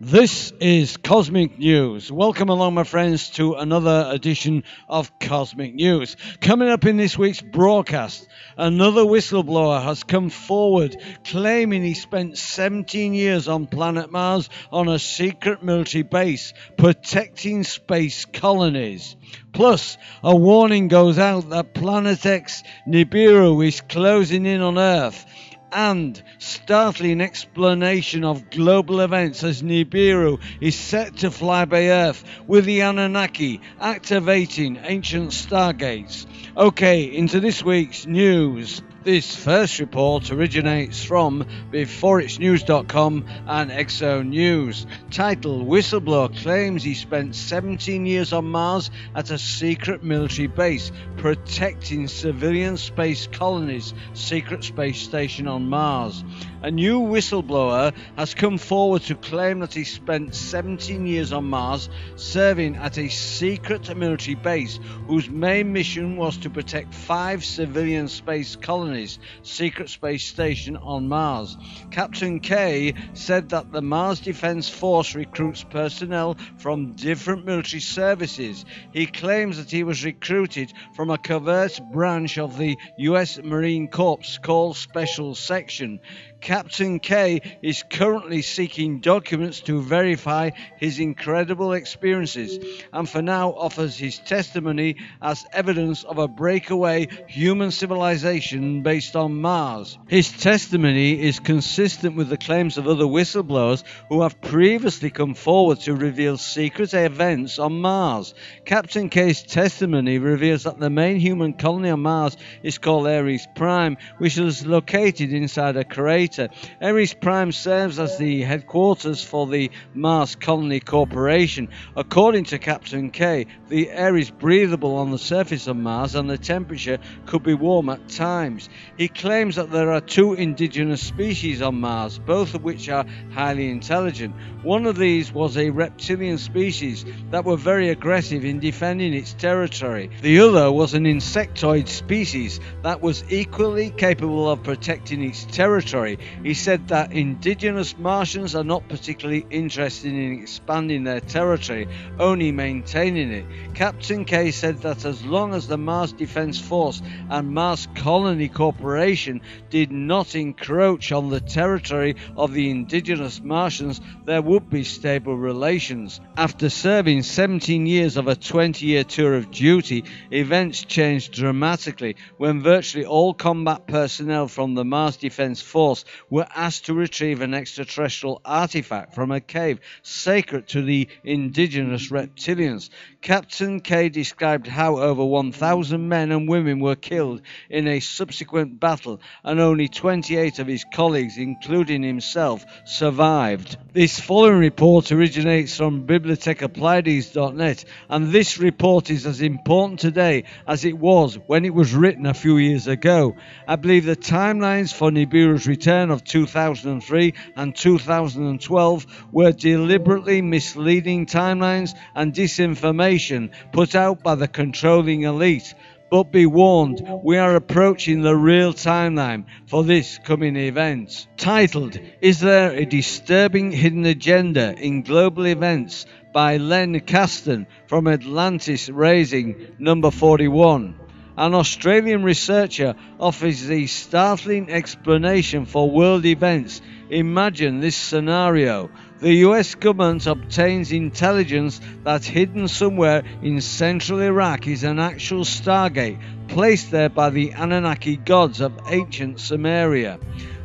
This is Cosmic News. Welcome along, my friends, to another edition of Cosmic News. Coming up in this week's broadcast, another whistleblower has come forward claiming he spent 17 years on planet Mars on a secret military base protecting space colonies. Plus, a warning goes out that Planet X Nibiru is closing in on Earth, and startling explanation of global events as Nibiru is set to fly by Earth with the Anunnaki activating ancient Stargates. Okay, into this week's news. This first report originates from beforeitsnews.com and Exo News. Title: Whistleblower claims he spent 17 years on Mars at a secret military base protecting civilian space colonies, secret space station on Mars. A new whistleblower has come forward to claim that he spent 17 years on Mars serving at a secret military base whose main mission was to protect 5 civilian space colonies, secret space station on Mars. Captain K said that the Mars Defense Force recruits personnel from different military services. He claims that he was recruited from a covert branch of the US Marine Corps called Special Section. Captain K is currently seeking documents to verify his incredible experiences and for now offers his testimony as evidence of a breakaway human civilization based on Mars. His testimony is consistent with the claims of other whistleblowers who have previously come forward to reveal secret events on Mars. Captain K's testimony reveals that the main human colony on Mars is called Ares Prime, which is located inside a crater. Ares Prime serves as the headquarters for the Mars Colony Corporation. According to Captain K, the air is breathable on the surface of Mars and the temperature could be warm at times. He claims that there are 2 indigenous species on Mars, both of which are highly intelligent. One of these was a reptilian species that were very aggressive in defending its territory. The other was an insectoid species that was equally capable of protecting its territory. He said that indigenous Martians are not particularly interested in expanding their territory, only maintaining it. Captain K said that as long as the Mars Defense Force and Mars Colony Corporation did not encroach on the territory of the indigenous Martians, there would be stable relations. After serving 17 years of a 20-year tour of duty, events changed dramatically when virtually all combat personnel from the Mars Defense Force were asked to retrieve an extraterrestrial artifact from a cave sacred to the indigenous reptilians. Captain K described how over 1,000 men and women were killed in a subsequent battle and only 28 of his colleagues, including himself, survived. This following report originates from bibliotechappliedis.net, and this report is as important today as it was when it was written a few years ago. I believe the timelines for Nibiru's return of 2003 and 2012 were deliberately misleading timelines and disinformation put out by the controlling elite. But be warned, we are approaching the real timeline for this coming event. Titled, Is There a Disturbing Hidden Agenda in Global Events? By Len Caston from Atlantis Rising, number 41. An Australian researcher offers the startling explanation for world events. Imagine this scenario. The US government obtains intelligence that hidden somewhere in central Iraq is an actual Stargate placed there by the Anunnaki gods of ancient Sumeria.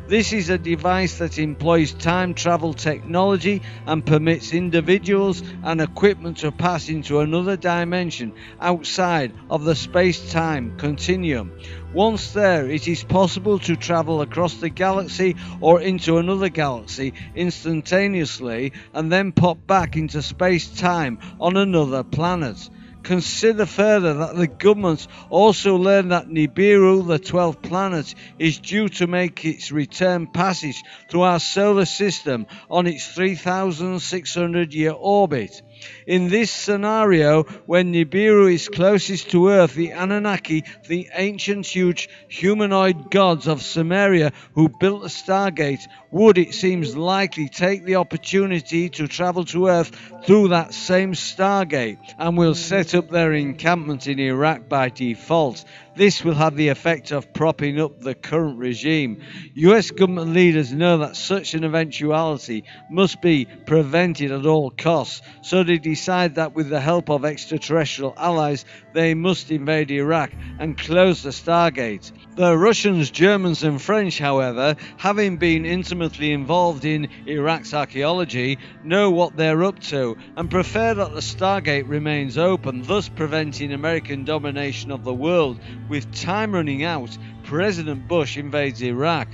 This is a device that employs time travel technology and permits individuals and equipment to pass into another dimension outside of the space-time continuum. Once there, it is possible to travel across the galaxy or into another galaxy instantaneously and then pop back into space-time on another planet. Consider further that the government also learned that Nibiru, the 12th planet, is due to make its return passage through our solar system on its 3,600-year orbit. In this scenario, when Nibiru is closest to Earth, the Anunnaki, the ancient huge humanoid gods of Sumeria who built the Stargate, would, it seems likely, take the opportunity to travel to Earth through that same Stargate and will set up their encampment in Iraq by default. This will have the effect of propping up the current regime. US government leaders know that such an eventuality must be prevented at all costs, so they decide that with the help of extraterrestrial allies they must invade Iraq and close the Stargate. The Russians, Germans and French, however, having been intimately involved in Iraq's archaeology, know what they're up to and prefer that the Stargate remains open, thus preventing American domination of the world. With time running out, President Bush invades Iraq.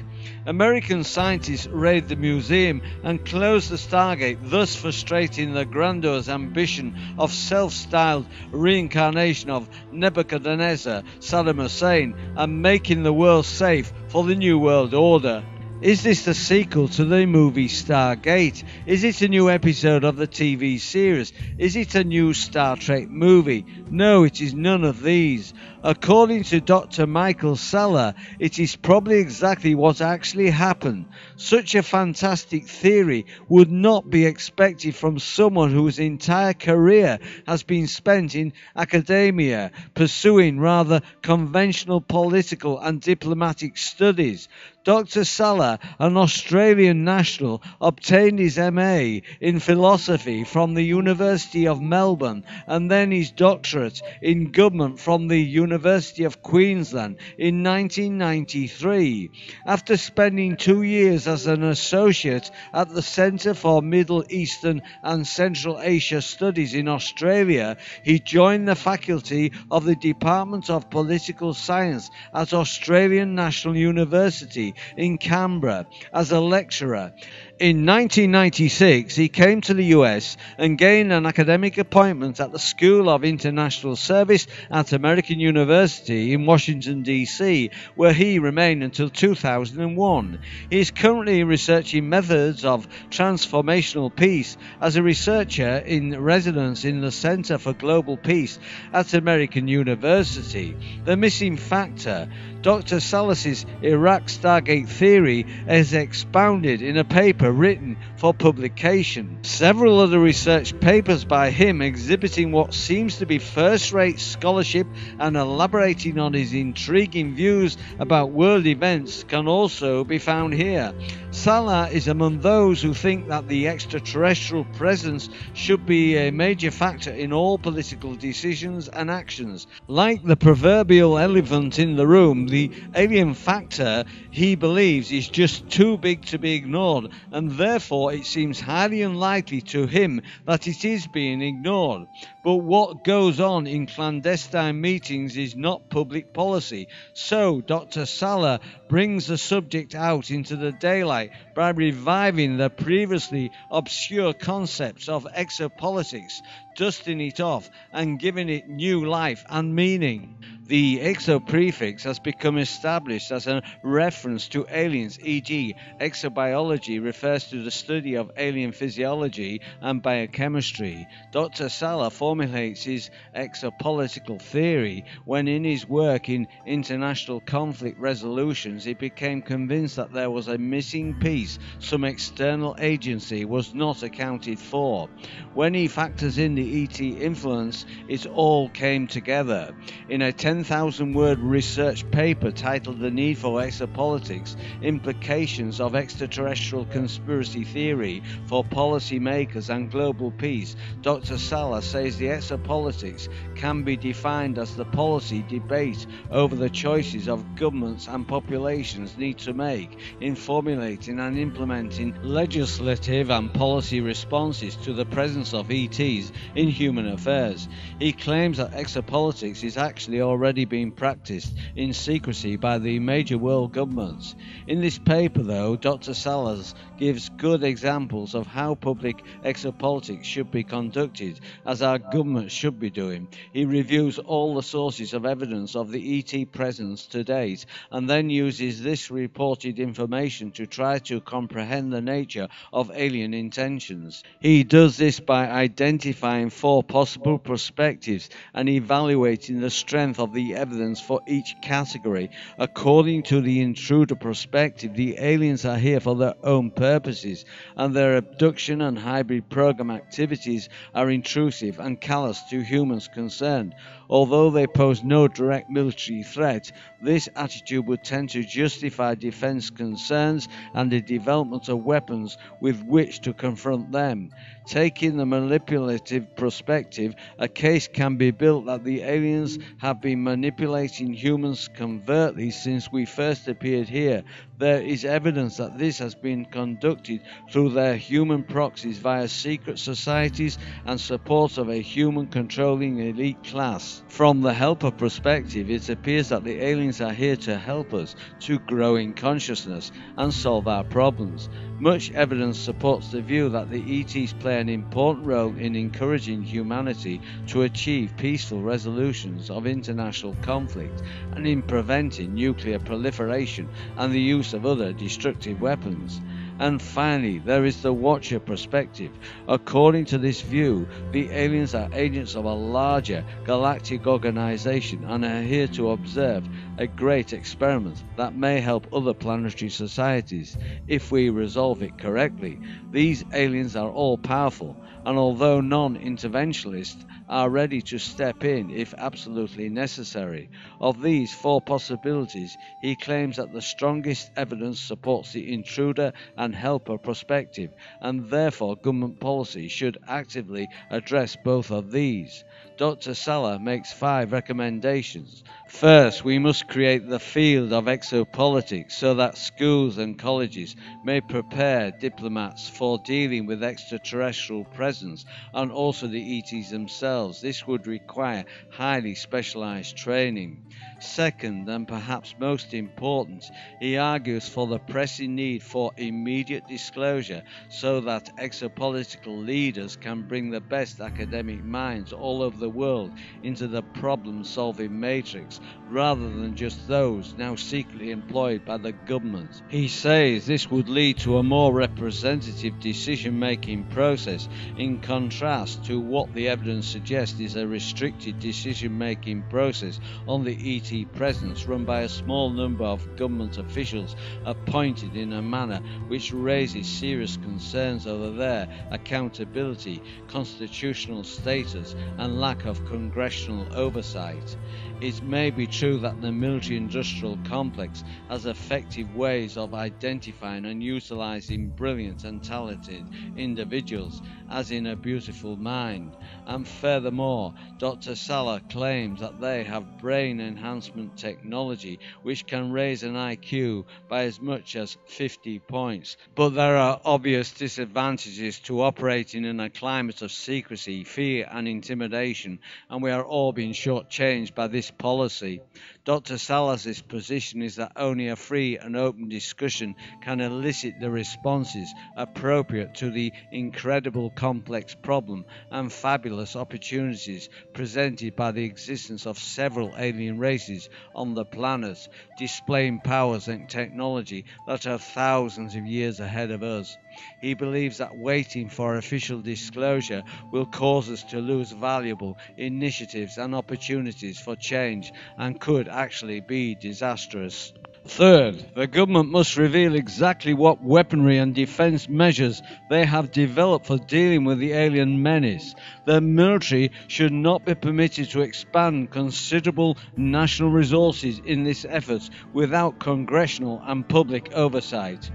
American scientists raid the museum and close the Stargate, thus frustrating the grandiose ambition of self-styled reincarnation of Nebuchadnezzar, Saddam Hussein, and making the world safe for the New World Order. Is this the sequel to the movie Stargate? Is it a new episode of the TV series? Is it a new Star Trek movie? No, it is none of these. According to Dr. Michael Salla, it is probably exactly what actually happened. Such a fantastic theory would not be expected from someone whose entire career has been spent in academia, pursuing rather conventional political and diplomatic studies. Dr. Salla, an Australian national, obtained his MA in philosophy from the University of Melbourne and then his doctorate in government from the University of Queensland in 1993. After spending 2 years as an associate at the Centre for Middle Eastern and Central Asia Studies in Australia, he joined the faculty of the Department of Political Science at Australian National University in Canberra as a lecturer. In 1996, he came to the US and gained an academic appointment at the School of International Service at American University in Washington, D.C., where he remained until 2001. He is currently researching methods of transformational peace as a researcher in residence in the Center for Global Peace at American University. The missing factor, Dr. Salas's Iraq Stargate theory, is expounded in a paper written for publication. Several other research papers by him exhibiting what seems to be first-rate scholarship and elaborating on his intriguing views about world events can also be found here. Salla is among those who think that the extraterrestrial presence should be a major factor in all political decisions and actions. Like the proverbial elephant in the room, the alien factor, he believes, is just too big to be ignored, and therefore it seems highly unlikely to him that it is being ignored. But what goes on in clandestine meetings is not public policy, so Dr. Salla brings the subject out into the daylight by reviving the previously obscure concepts of exopolitics, dusting it off and giving it new life and meaning. The exo prefix has become established as a reference to aliens, e.g. exobiology refers to the study of alien physiology and biochemistry. Dr. Salla formulates his exopolitical theory when in his work in international conflict resolutions he became convinced that there was a missing piece, some external agency was not accounted for. When he factors in the ET influence, it all came together. In a 10,000-word research paper titled The Need for Exopolitics, Implications of Extraterrestrial Conspiracy Theory for Policymakers and Global Peace, Dr. Salla says the exopolitics can be defined as the policy debate over the choices of governments and populations need to make in formulating and implementing legislative and policy responses to the presence of ETs in human affairs. He claims that exopolitics is actually already already being practiced in secrecy by the major world governments. In this paper, though, Dr. Salas gives good examples of how public exopolitics should be conducted, as our government should be doing. He reviews all the sources of evidence of the ET presence to date, and then uses this reported information to try to comprehend the nature of alien intentions. He does this by identifying 4 possible perspectives and evaluating the strength of the evidence for each category. According to the intruder perspective, the aliens are here for their own purposes, and their abduction and hybrid program activities are intrusive and callous to humans concerned. Although they pose no direct military threat, this attitude would tend to justify defense concerns and the development of weapons with which to confront them. Taking the manipulative perspective, a case can be built that the aliens have been manipulating humans covertly since we first appeared here. There is evidence that this has been conducted through their human proxies via secret societies and support of a human-controlling elite class. From the helper perspective, it appears that the aliens are here to help us to grow in consciousness and solve our problems. Much evidence supports the view that the ETs play an important role in encouraging humanity to achieve peaceful resolutions of international conflict and in preventing nuclear proliferation and the use of other destructive weapons. And finally, there is the Watcher perspective. According to this view, the aliens are agents of a larger galactic organization and are here to observe a great experiment that may help other planetary societies if we resolve it correctly. These aliens are all powerful, and although non-interventionists are ready to step in if absolutely necessary. Of these 4 possibilities, he claims that the strongest evidence supports the intruder and helper perspective, and therefore government policy should actively address both of these. Dr. Sala makes 5 recommendations. First, we must create the field of exopolitics so that schools and colleges may prepare diplomats for dealing with extraterrestrial presence and also the ETs themselves. This would require highly specialized training. Second, and perhaps most important, he argues for the pressing need for immediate disclosure so that exopolitical leaders can bring the best academic minds all over the world into the problem-solving matrix rather than just those now secretly employed by the government. He says this would lead to a more representative decision-making process in contrast to what the evidence suggests is a restricted decision-making process on the ET presence run by a small number of government officials appointed in a manner which raises serious concerns over their accountability, constitutional status and lack of congressional oversight. It may be true that the military-industrial complex has effective ways of identifying and utilizing brilliant and talented individuals, as in A Beautiful Mind, and furthermore, Dr. Sala claims that they have brain enhancement technology which can raise an IQ by as much as 50 points. But there are obvious disadvantages to operating in a climate of secrecy, fear and intimidation, and we are all being shortchanged by this policy. Dr. Salas's position is that only a free and open discussion can elicit the responses appropriate to the incredible complex problem and fabulous opportunities presented by the existence of several alien races on the planet, displaying powers and technology that are thousands of years ahead of us. He believes that waiting for official disclosure will cause us to lose valuable initiatives and opportunities for change and could actually be disastrous. Third, the government must reveal exactly what weaponry and defense measures they have developed for dealing with the alien menace. The military should not be permitted to expand considerable national resources in this effort without congressional and public oversight.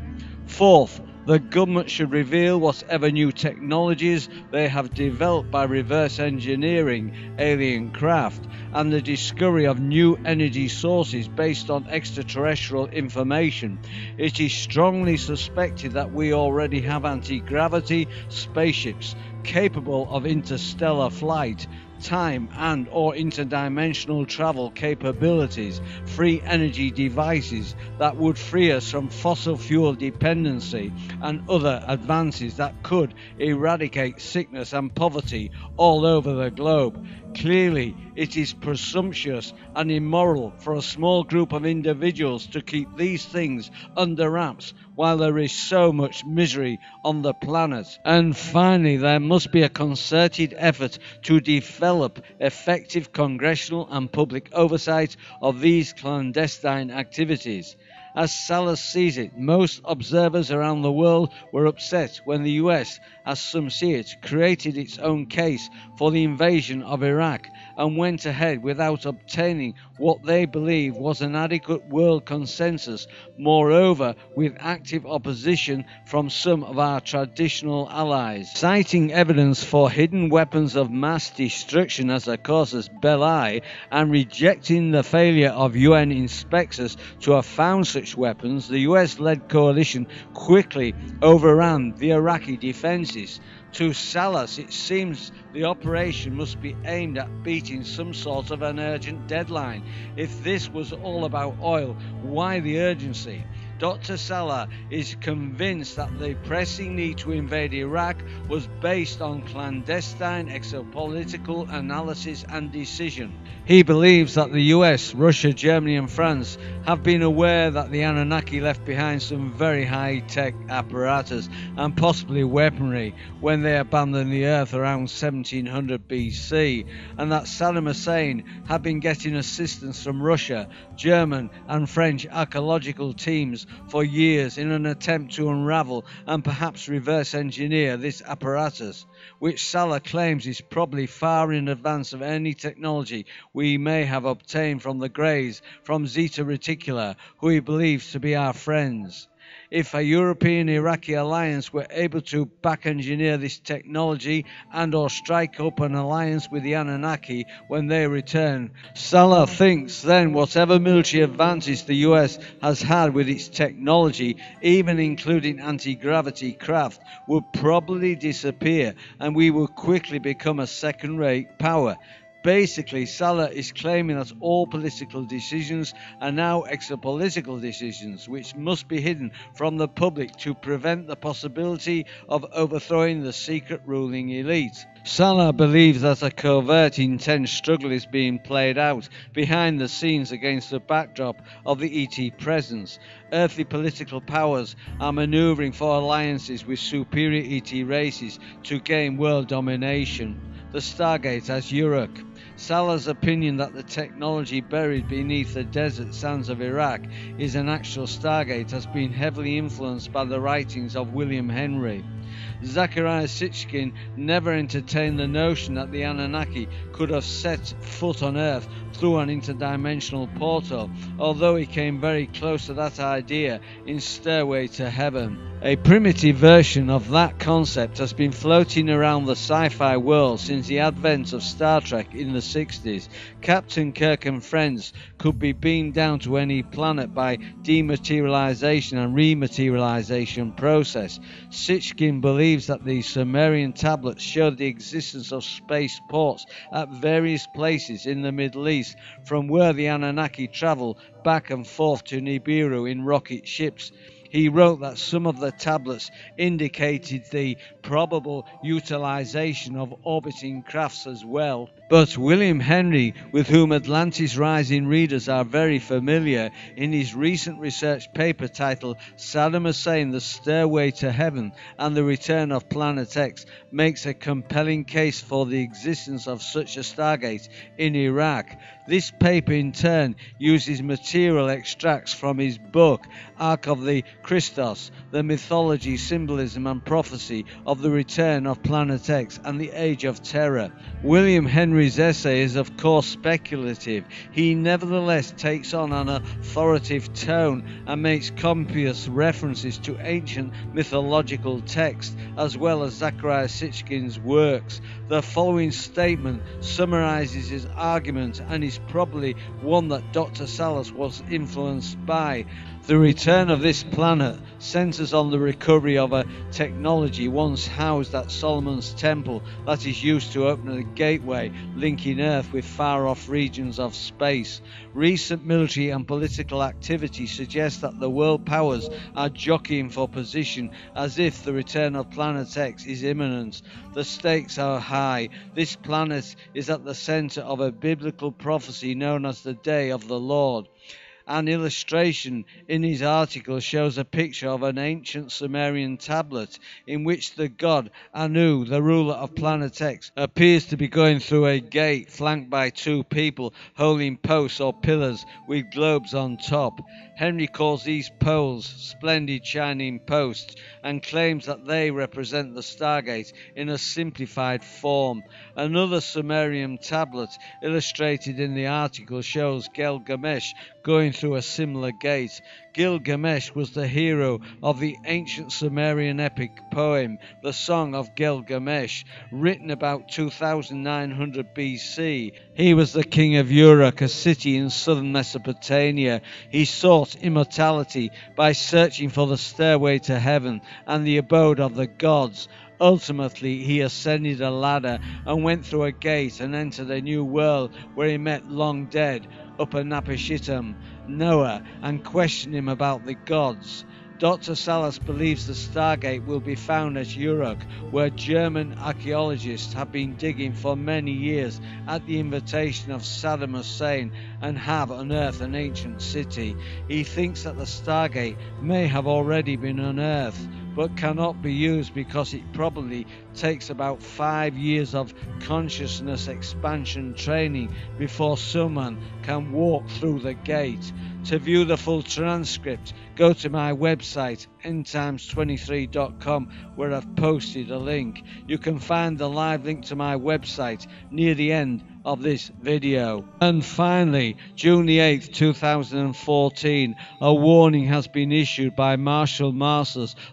Fourth, the government should reveal whatever new technologies they have developed by reverse engineering alien craft and the discovery of new energy sources based on extraterrestrial information. It is strongly suspected that we already have anti-gravity spaceships capable of interstellar flight. time and or interdimensional travel capabilities, free energy devices that would free us from fossil fuel dependency, and other advances that could eradicate sickness and poverty all over the globe. Clearly, it is presumptuous and immoral for a small group of individuals to keep these things under wraps while there is so much misery on the planet. And finally, there must be a concerted effort to develop effective congressional and public oversight of these clandestine activities. As Salas sees it, most observers around the world were upset when the US, as some see it, created its own case for the invasion of Iraq and went ahead without obtaining what they believe was an adequate world consensus, moreover with active opposition from some of our traditional allies. Citing evidence for hidden weapons of mass destruction as a casus belli and rejecting the failure of UN inspectors to have found such weapons, the US-led coalition quickly overran the Iraqi defences. To Salas, it seems the operation must be aimed at beating some sort of an urgent deadline. If this was all about oil, why the urgency? Dr. Salah is convinced that the pressing need to invade Iraq was based on clandestine exopolitical analysis and decision. He believes that the US, Russia, Germany and France have been aware that the Anunnaki left behind some very high-tech apparatus and possibly weaponry when they abandoned the Earth around 1700 BC, and that Saddam Hussein had been getting assistance from Russia, German and French archaeological teams for years in an attempt to unravel and perhaps reverse engineer this apparatus, which Salah claims is probably far in advance of any technology we may have obtained from the Greys from Zeta Reticula, who he believes to be our friends. If a European-Iraqi alliance were able to back-engineer this technology and or strike up an alliance with the Anunnaki when they return, Salah thinks then whatever military advantage the US has had with its technology, even including anti-gravity craft, would probably disappear and we would quickly become a second-rate power. Basically, Salah is claiming that all political decisions are now exopolitical decisions, which must be hidden from the public to prevent the possibility of overthrowing the secret ruling elite. Salah believes that a covert intense struggle is being played out behind the scenes against the backdrop of the ET presence. Earthly political powers are maneuvering for alliances with superior ET races to gain world domination. The Stargates as Uruk. Salah's opinion that the technology buried beneath the desert sands of Iraq is an actual Stargate has been heavily influenced by the writings of William Henry. Zecharia Sitchin never entertained the notion that the Anunnaki could have set foot on Earth through an interdimensional portal, although he came very close to that idea in Stairway to Heaven. A primitive version of that concept has been floating around the sci-fi world since the advent of Star Trek in the 60s. Captain Kirk and friends could be beamed down to any planet by dematerialization and rematerialization process. Sitchin believes that the Sumerian tablets showed the existence of space ports at various places in the Middle East, from where the Anunnaki travel back and forth to Nibiru in rocket ships. He wrote that some of the tablets indicated the probable utilization of orbiting crafts as well. But William Henry, with whom Atlantis Rising readers are very familiar, in his recent research paper titled Saddam Hussein, the Stairway to Heaven and the Return of Planet X, makes a compelling case for the existence of such a Stargate in Iraq. This paper in turn uses material extracts from his book Ark of the Christos, the mythology, symbolism and prophecy of the return of Planet X and the Age of Terror. William Henry's essay is of course speculative. He nevertheless takes on an authoritative tone and makes copious references to ancient mythological texts as well as Zecharia Sitchin's works. The following statement summarizes his argument and is probably one that Dr. Salas was influenced by. The return of this planet centers on the recovery of a technology once housed at Solomon's temple that is used to open a gateway linking Earth with far-off regions of space. Recent military and political activity suggests that the world powers are jockeying for position as if the return of Planet X is imminent. The stakes are high. This planet is at the center of a biblical prophecy known as the Day of the Lord. An illustration in his article shows a picture of an ancient Sumerian tablet in which the god Anu, the ruler of Planet X, appears to be going through a gate flanked by two people holding posts or pillars with globes on top. Henry calls these poles splendid shining posts and claims that they represent the Stargate in a simplified form. Another Sumerian tablet illustrated in the article shows Gilgamesh going through a similar gate. Gilgamesh was the hero of the ancient Sumerian epic poem, the Song of Gilgamesh, written about 2900 BC. He was the king of Uruk, a city in southern Mesopotamia. He sought immortality by searching for the stairway to heaven and the abode of the gods. Ultimately, he ascended a ladder and went through a gate and entered a new world where he met long dead Upernapishtim, Noah, and questioned him about the gods. Dr. Salas believes the Stargate will be found at Uruk, where German archaeologists have been digging for many years at the invitation of Saddam Hussein and have unearthed an ancient city. He thinks that the Stargate may have already been unearthed, but cannot be used because it probably takes about 5 years of consciousness expansion training before someone can walk through the gate. To view the full transcript, go to my website endtimes23.com, where I've posted a link. You can find the live link to my website near the end of this video. And finally, June the 8th, 2014, a warning has been issued by MARSHAL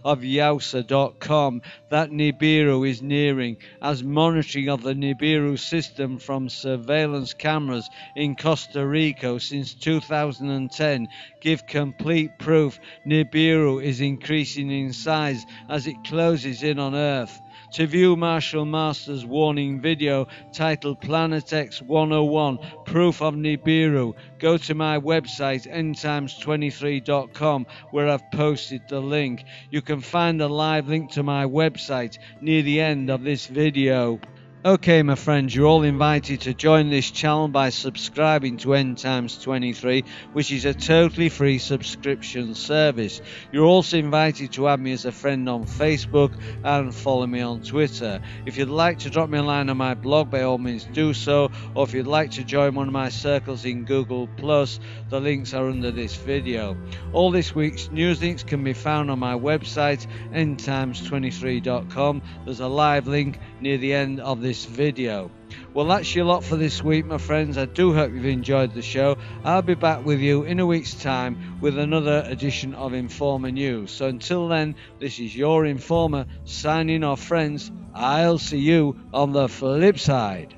of Yausa.com that Nibiru is nearing, as monitoring of the Nibiru system from surveillance cameras in Costa Rica since 2010 give complete proof Nibiru is increasing in size as it closes in on Earth. To view Marshall Masters' warning video titled Planet X 101 Proof of Nibiru, go to my website endtimes23.com, where I've posted the link. You can find a live link to my website near the end of this video. Okay, my friends, you're all invited to join this channel by subscribing to endtimes23, which is a totally free subscription service. You're also invited to add me as a friend on Facebook and follow me on Twitter. If you'd like to drop me a line on my blog, by all means do so, or if you'd like to join one of my circles in Google+, the links are under this video. All this week's news links can be found on my website endtimes23.com. There's a live link near the end of this video. Well, that's your lot for this week, my friends. I do hope you've enjoyed the show. I'll be back with you in a week's time with another edition of Informer News. So until then, this is your Informer signing off, friends. I'll see you on the flip side.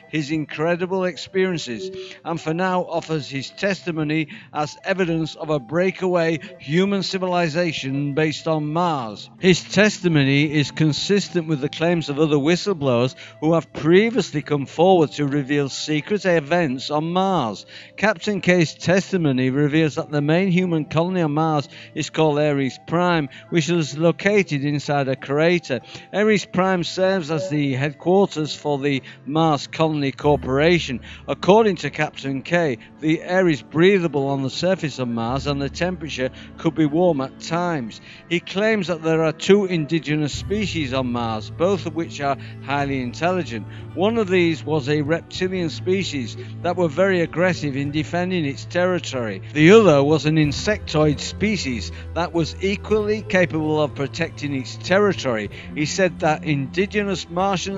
His incredible experiences, and for now offers his testimony as evidence of a breakaway human civilization based on Mars. His testimony is consistent with the claims of other whistleblowers who have previously come forward to reveal secret events on Mars. Captain K's testimony reveals that the main human colony on Mars is called Ares Prime, which is located inside a crater. Ares Prime serves as the headquarters for the Mars Mars Colony Corporation. According to Captain K, the air is breathable on the surface of Mars and the temperature could be warm at times. He claims that there are 2 indigenous species on Mars, both of which are highly intelligent. One of these was a reptilian species that were very aggressive in defending its territory. The other was an insectoid species that was equally capable of protecting its territory. He said that indigenous Martians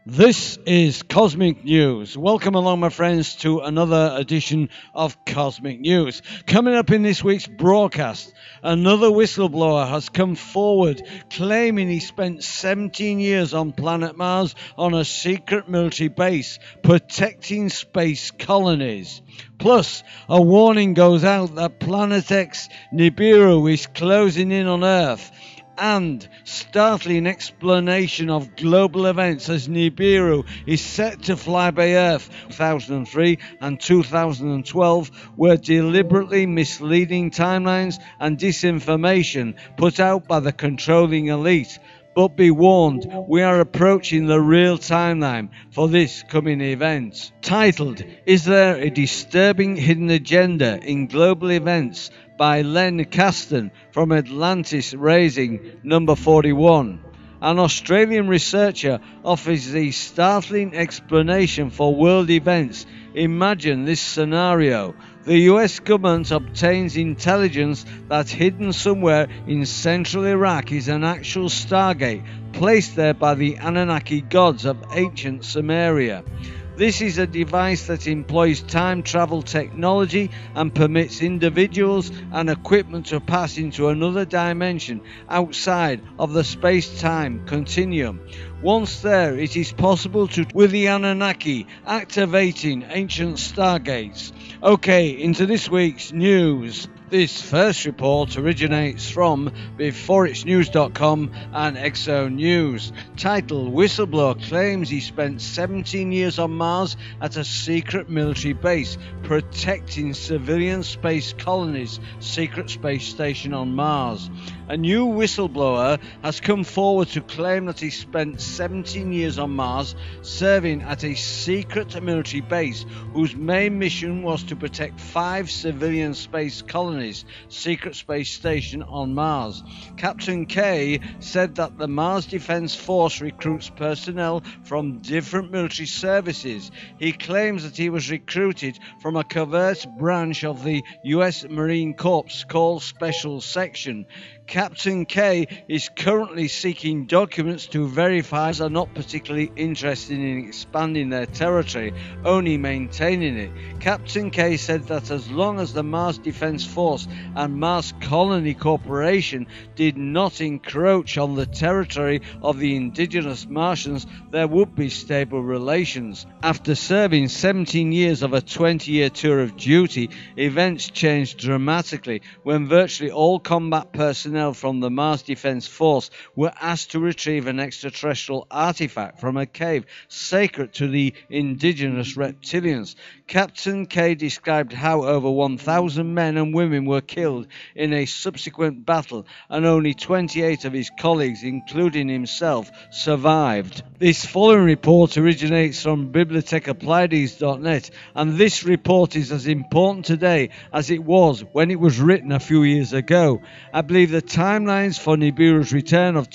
This is Cosmic News. Welcome along, my friends, to another edition of Cosmic News. Coming up in this week's broadcast, another whistleblower has come forward claiming he spent 17 years on planet Mars on a secret military base protecting space colonies. Plus, a warning goes out that Planet X Nibiru is closing in on Earth. And startling explanation of global events as Nibiru is set to fly by Earth. 2003 and 2012 were deliberately misleading timelines and disinformation put out by the controlling elite. But be warned, we are approaching the real timeline for this coming event. Titled, Is There a Disturbing Hidden Agenda in Global Events? By Len Caston from Atlantis Rising number 41. An Australian researcher offers the startling explanation for world events. Imagine this scenario. The US government obtains intelligence that hidden somewhere in central Iraq is an actual Stargate placed there by the Anunnaki gods of ancient Sumeria. This is a device that employs time travel technology and permits individuals and equipment to pass into another dimension outside of the space-time continuum. Once there, it is possible to, with the Anunnaki, activating ancient Stargates. Okay, into this week's news. This first report originates from beforeitsnews.com and Exo News. Title, Whistleblower claims he spent 17 years on Mars at a secret military base protecting civilian space colonies, secret space station on Mars. A new whistleblower has come forward to claim that he spent 17 years on Mars serving at a secret military base whose main mission was to protect 5 civilian space colonies, secret space station on Mars. Captain K said that the Mars Defense Force recruits personnel from different military services. He claims that he was recruited from a covert branch of the US Marine Corps called Special Section. Captain K is currently seeking documents to verify are not particularly interested in expanding their territory, only maintaining it. Captain K said that as long as the Mars Defense Force and Mars Colony Corporation did not encroach on the territory of the indigenous Martians, there would be stable relations. After serving 17 years of a 20-year tour of duty, events changed dramatically when virtually all combat personnel from the Mars Defense Force were asked to retrieve an extraterrestrial artifact from a cave sacred to the indigenous reptilians. Captain K described how over 1,000 men and women were killed in a subsequent battle, and only 28 of his colleagues, including himself, survived. This following report originates from bibliotechapplieds.net, and this report is as important today as it was when it was written a few years ago. I believe the timelines for Nibiru's return of